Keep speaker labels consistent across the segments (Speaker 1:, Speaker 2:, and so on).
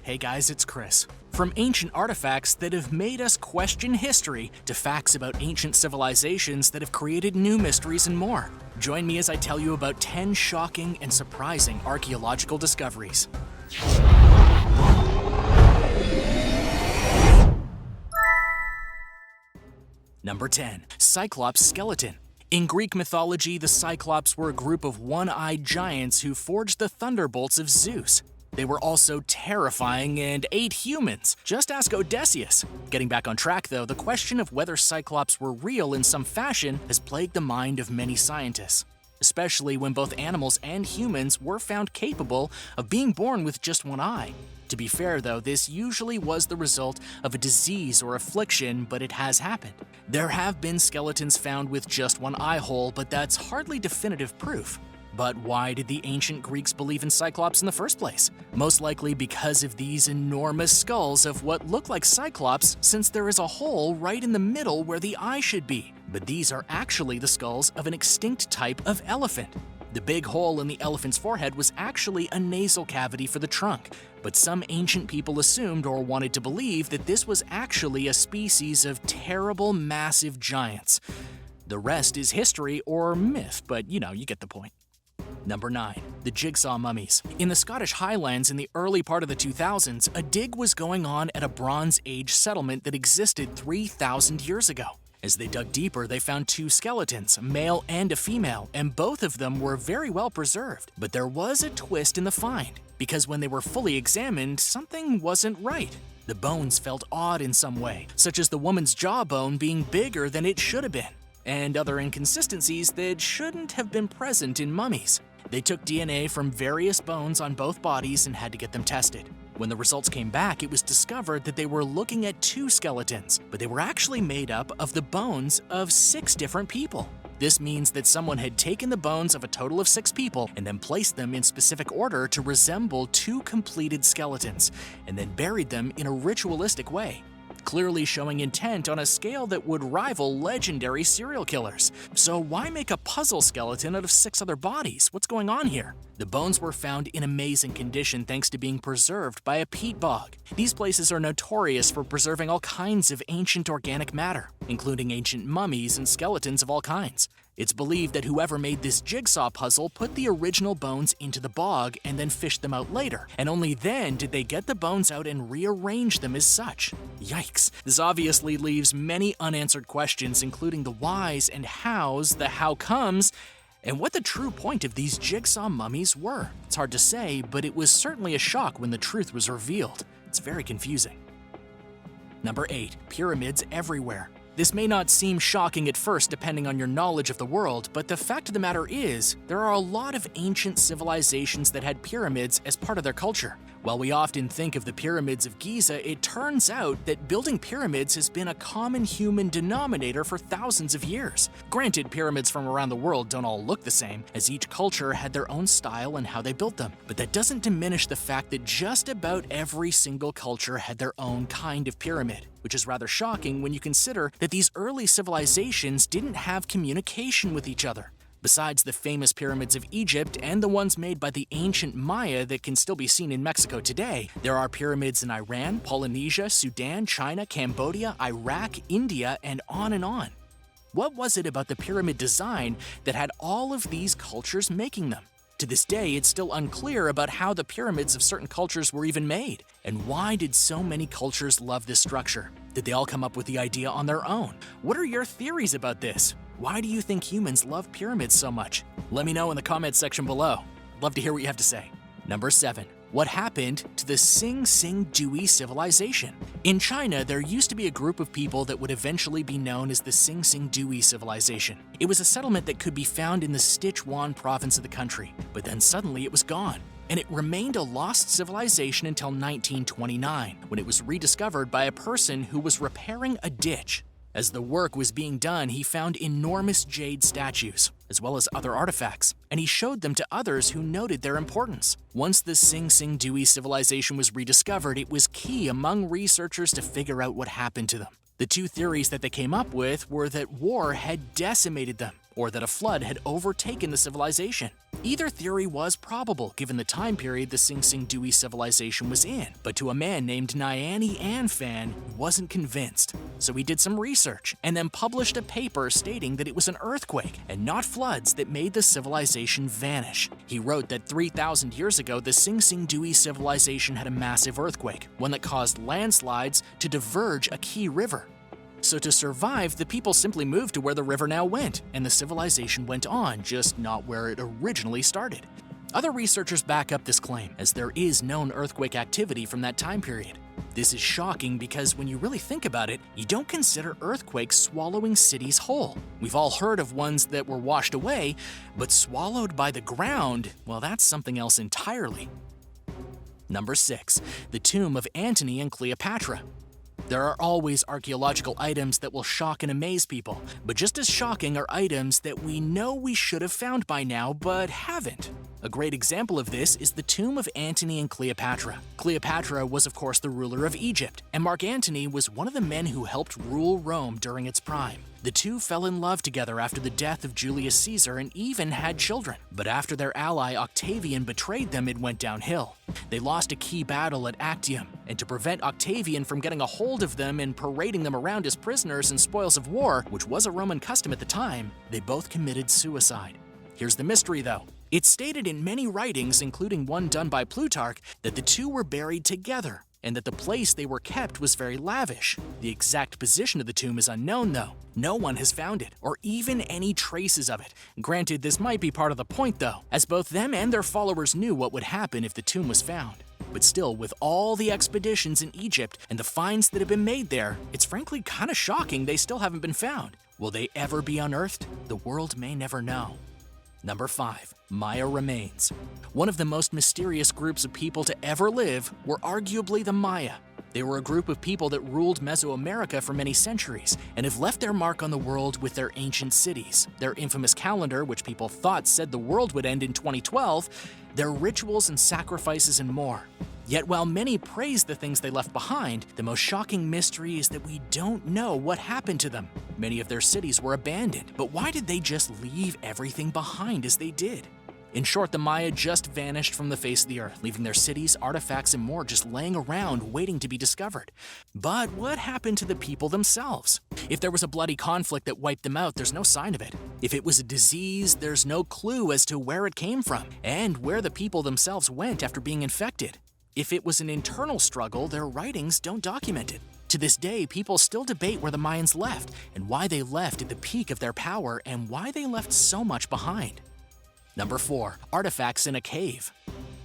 Speaker 1: Hey guys, it's Chris. From ancient artifacts that have made us question history to facts about ancient civilizations that have created new mysteries and more. Join me as I tell you about 10 shocking and surprising archaeological discoveries. Number 10. Cyclops Skeleton. In Greek mythology, the Cyclops were a group of one-eyed giants who forged the thunderbolts of Zeus. They were also terrifying and ate humans. Just ask Odysseus. Getting back on track though, the question of whether Cyclops were real in some fashion has plagued the mind of many scientists, especially when both animals and humans were found capable of being born with just one eye. To be fair though, this usually was the result of a disease or affliction, but it has happened. There have been skeletons found with just one eye hole, but that's hardly definitive proof. But why did the ancient Greeks believe in Cyclops in the first place? Most likely because of these enormous skulls of what look like Cyclops, since there is a hole right in the middle where the eye should be. But these are actually the skulls of an extinct type of elephant. The big hole in the elephant's forehead was actually a nasal cavity for the trunk, but some ancient people assumed or wanted to believe that this was actually a species of terrible, massive giants. The rest is history or myth, but you get the point. Number 9. The Jigsaw Mummies. In the Scottish Highlands in the early part of the 2000s, a dig was going on at a Bronze Age settlement that existed 3,000 years ago. As they dug deeper, they found 2 skeletons, a male and a female, and both of them were very well preserved. But there was a twist in the find, because when they were fully examined, something wasn't right. The bones felt odd in some way, such as the woman's jawbone being bigger than it should have been, and other inconsistencies that shouldn't have been present in mummies. They took DNA from various bones on both bodies and had to get them tested. When the results came back, it was discovered that they were looking at 2 skeletons, but they were actually made up of the bones of 6 different people. This means that someone had taken the bones of a total of 6 people and then placed them in specific order to resemble 2 completed skeletons, and then buried them in a ritualistic way, clearly showing intent on a scale that would rival legendary serial killers. So why make a puzzle skeleton out of 6 other bodies? What's going on here? The bones were found in amazing condition thanks to being preserved by a peat bog. These places are notorious for preserving all kinds of ancient organic matter, including ancient mummies and skeletons of all kinds. It's believed that whoever made this jigsaw puzzle put the original bones into the bog and then fished them out later, and only then did they get the bones out and rearrange them as such. Yikes. This obviously leaves many unanswered questions, including the whys and hows, the how comes, and what the true point of these jigsaw mummies were. It's hard to say, but it was certainly a shock when the truth was revealed. It's very confusing. Number 8. Pyramids everywhere. This may not seem shocking at first depending on your knowledge of the world, but the fact of the matter is, there are a lot of ancient civilizations that had pyramids as part of their culture. While we often think of the pyramids of Giza, it turns out that building pyramids has been a common human denominator for thousands of years. Granted, pyramids from around the world don't all look the same, as each culture had their own style and how they built them. But that doesn't diminish the fact that just about every single culture had their own kind of pyramid, which is rather shocking when you consider that these early civilizations didn't have communication with each other. Besides the famous pyramids of Egypt and the ones made by the ancient Maya that can still be seen in Mexico today, there are pyramids in Iran, Polynesia, Sudan, China, Cambodia, Iraq, India, and on and on. What was it about the pyramid design that had all of these cultures making them? To this day, it's still unclear about how the pyramids of certain cultures were even made. And why did so many cultures love this structure? Did they all come up with the idea on their own? What are your theories about this? Why do you think humans love pyramids so much? Let me know in the comments section below. Love to hear what you have to say. Number 7. What happened to the Xing-Xing-Dui civilization? In China, there used to be a group of people that would eventually be known as the Xing-Xing-Dui civilization. It was a settlement that could be found in the Sichuan province of the country, but then suddenly it was gone. And it remained a lost civilization until 1929, when it was rediscovered by a person who was repairing a ditch. As the work was being done, he found enormous jade statues, as well as other artifacts, and he showed them to others who noted their importance. Once the Xing-Xing-Dui civilization was rediscovered, it was key among researchers to figure out what happened to them. The 2 theories that they came up with were that war had decimated them, or that a flood had overtaken the civilization. Either theory was probable given the time period the Sing Sing Dewey civilization was in, but to a man named Nyani Anfan, he wasn't convinced. So he did some research and then published a paper stating that it was an earthquake and not floods that made the civilization vanish. He wrote that 3,000 years ago, the Sing Sing Dewey civilization had a massive earthquake, one that caused landslides to diverge a key river. So to survive, the people simply moved to where the river now went, and the civilization went on, just not where it originally started. Other researchers back up this claim, as there is known earthquake activity from that time period. This is shocking because when you really think about it, you don't consider earthquakes swallowing cities whole. We've all heard of ones that were washed away, but swallowed by the ground, well, that's something else entirely. Number 6. The tomb of Antony and Cleopatra. There are always archaeological items that will shock and amaze people, but just as shocking are items that we know we should have found by now but haven't. A great example of this is the tomb of Antony and Cleopatra. Cleopatra was of course the ruler of Egypt, and Mark Antony was one of the men who helped rule Rome during its prime. The two fell in love together after the death of Julius Caesar and even had children. But after their ally Octavian betrayed them, it went downhill. They lost a key battle at Actium, and to prevent Octavian from getting a hold of them and parading them around as prisoners and spoils of war, which was a Roman custom at the time, they both committed suicide. Here's the mystery though. It's stated in many writings, including one done by Plutarch, that the two were buried together, and that the place they were kept was very lavish. The exact position of the tomb is unknown though. No one has found it, or even any traces of it. Granted, this might be part of the point though, as both them and their followers knew what would happen if the tomb was found. But still, with all the expeditions in Egypt and the finds that have been made there, it's frankly kinda shocking they still haven't been found. Will they ever be unearthed? The world may never know. Number 5. Maya remains. One of the most mysterious groups of people to ever live were arguably the Maya. They were a group of people that ruled Mesoamerica for many centuries and have left their mark on the world with their ancient cities, their infamous calendar, which people thought said the world would end in 2012, their rituals and sacrifices and more. Yet while many praise the things they left behind, the most shocking mystery is that we don't know what happened to them. Many of their cities were abandoned, but why did they just leave everything behind as they did? In short, the Maya just vanished from the face of the earth, leaving their cities, artifacts, and more just laying around waiting to be discovered. But what happened to the people themselves? If there was a bloody conflict that wiped them out, there's no sign of it. If it was a disease, there's no clue as to where it came from and where the people themselves went after being infected. If it was an internal struggle, their writings don't document it. To this day, people still debate where the Mayans left and why they left at the peak of their power and why they left so much behind. Number 4. Artifacts in a cave.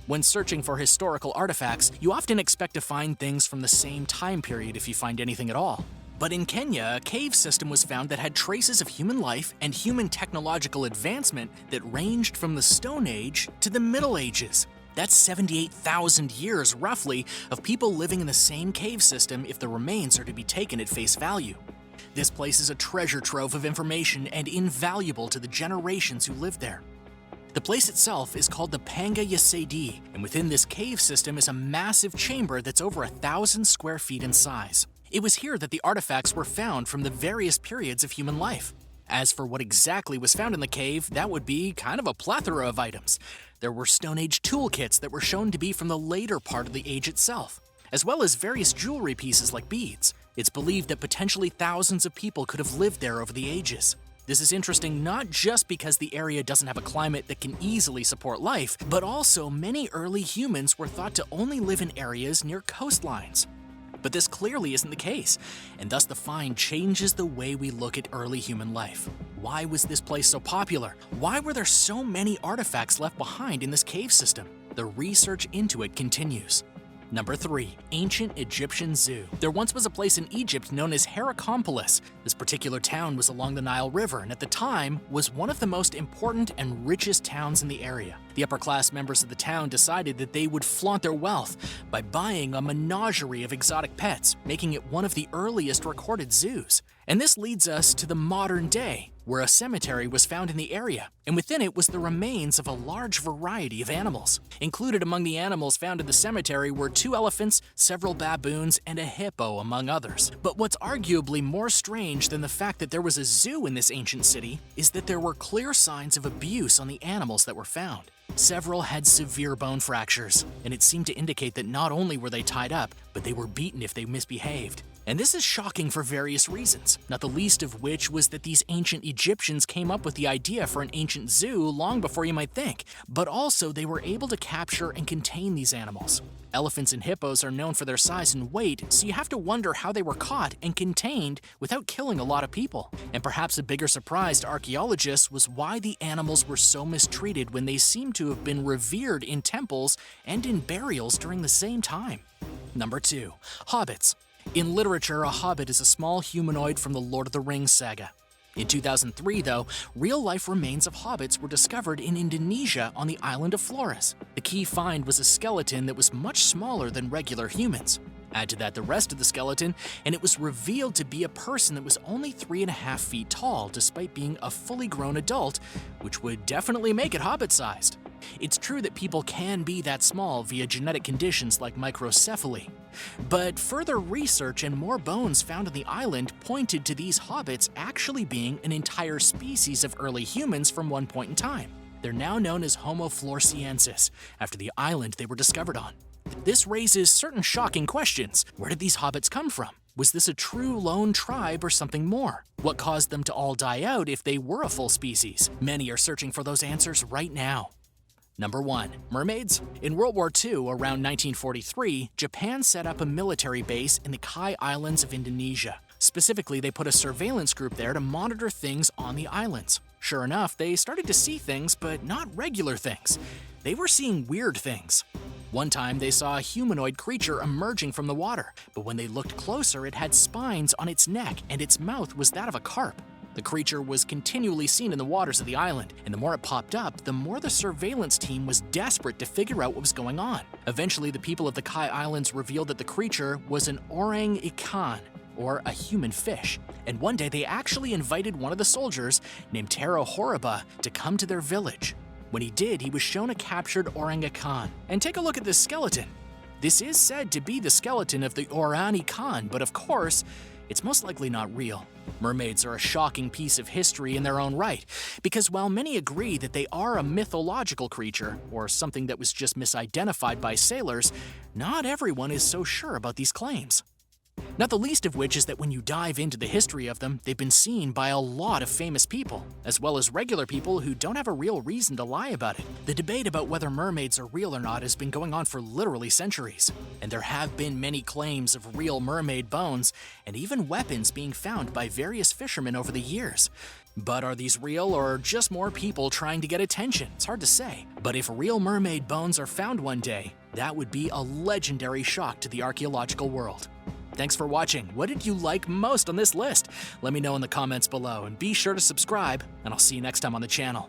Speaker 1: When searching for historical artifacts, you often expect to find things from the same time period if you find anything at all. But in Kenya, a cave system was found that had traces of human life and human technological advancement that ranged from the Stone Age to the Middle Ages. That's 78,000 years, roughly, of people living in the same cave system if the remains are to be taken at face value. This place is a treasure trove of information and invaluable to the generations who lived there. The place itself is called the Panga Yasedi, and within this cave system is a massive chamber that's over 1,000 square feet in size. It was here that the artifacts were found from the various periods of human life. As for what exactly was found in the cave, that would be kind of a plethora of items. There were Stone Age toolkits that were shown to be from the later part of the age itself, as well as various jewelry pieces like beads. It's believed that potentially thousands of people could have lived there over the ages. This is interesting not just because the area doesn't have a climate that can easily support life, but also many early humans were thought to only live in areas near coastlines. But this clearly isn't the case, and thus the find changes the way we look at early human life. Why was this place so popular? Why were there so many artifacts left behind in this cave system? The research into it continues. Number 3. Ancient Egyptian Zoo. There once was a place in Egypt known as Heracompolis. This particular town was along the Nile River and at the time was one of the most important and richest towns in the area. The upper-class members of the town decided that they would flaunt their wealth by buying a menagerie of exotic pets, making it one of the earliest recorded zoos. And this leads us to the modern day, where a cemetery was found in the area, and within it was the remains of a large variety of animals. Included among the animals found in the cemetery were 2 elephants, several baboons, and a hippo, among others. But what's arguably more strange than the fact that there was a zoo in this ancient city is that there were clear signs of abuse on the animals that were found. Several had severe bone fractures, and it seemed to indicate that not only were they tied up, but they were beaten if they misbehaved. And this is shocking for various reasons, not the least of which was that these ancient Egyptians came up with the idea for an ancient zoo long before you might think, but also they were able to capture and contain these animals. Elephants and hippos are known for their size and weight, so you have to wonder how they were caught and contained without killing a lot of people. And perhaps a bigger surprise to archaeologists was why the animals were so mistreated when they seem to have been revered in temples and in burials during the same time. Number 2. Hobbits. In literature, a hobbit is a small humanoid from the Lord of the Rings saga. In 2003, though, real-life remains of hobbits were discovered in Indonesia on the island of Flores. The key find was a skeleton that was much smaller than regular humans. Add to that the rest of the skeleton, and it was revealed to be a person that was only 3.5 feet tall, despite being a fully grown adult, which would definitely make it hobbit-sized. It's true that people can be that small via genetic conditions like microcephaly, but further research and more bones found on the island pointed to these hobbits actually being an entire species of early humans from one point in time. They're now known as Homo floresiensis, after the island they were discovered on. This raises certain shocking questions. Where did these hobbits come from? Was this a true lone tribe or something more? What caused them to all die out if they were a full species? Many are searching for those answers right now. Number 1. Mermaids. In World War II, around 1943, Japan set up a military base in the Kai Islands of Indonesia. Specifically, they put a surveillance group there to monitor things on the islands. Sure enough, they started to see things, but not regular things. They were seeing weird things. One time, they saw a humanoid creature emerging from the water, but when they looked closer, it had spines on its neck and its mouth was that of a carp. The creature was continually seen in the waters of the island, and the more it popped up, the more the surveillance team was desperate to figure out what was going on. Eventually, the people of the Kai Islands revealed that the creature was an orang-ikan, or a human fish. And one day, they actually invited one of the soldiers, named Tero Horiba, to come to their village. When he did, he was shown a captured orang-ikan. And take a look at this skeleton. This is said to be the skeleton of the orang-ikan, but of course, it's most likely not real. Mermaids are a shocking piece of history in their own right, because while many agree that they are a mythological creature, or something that was just misidentified by sailors, not everyone is so sure about these claims. Not the least of which is that when you dive into the history of them, they've been seen by a lot of famous people, as well as regular people who don't have a real reason to lie about it. The debate about whether mermaids are real or not has been going on for literally centuries, and there have been many claims of real mermaid bones and even weapons being found by various fishermen over the years. But are these real or just more people trying to get attention? It's hard to say. But if real mermaid bones are found one day, that would be a legendary shock to the archaeological world. Thanks for watching. What did you like most on this list? Let me know in the comments below, and be sure to subscribe, and I'll see you next time on the channel.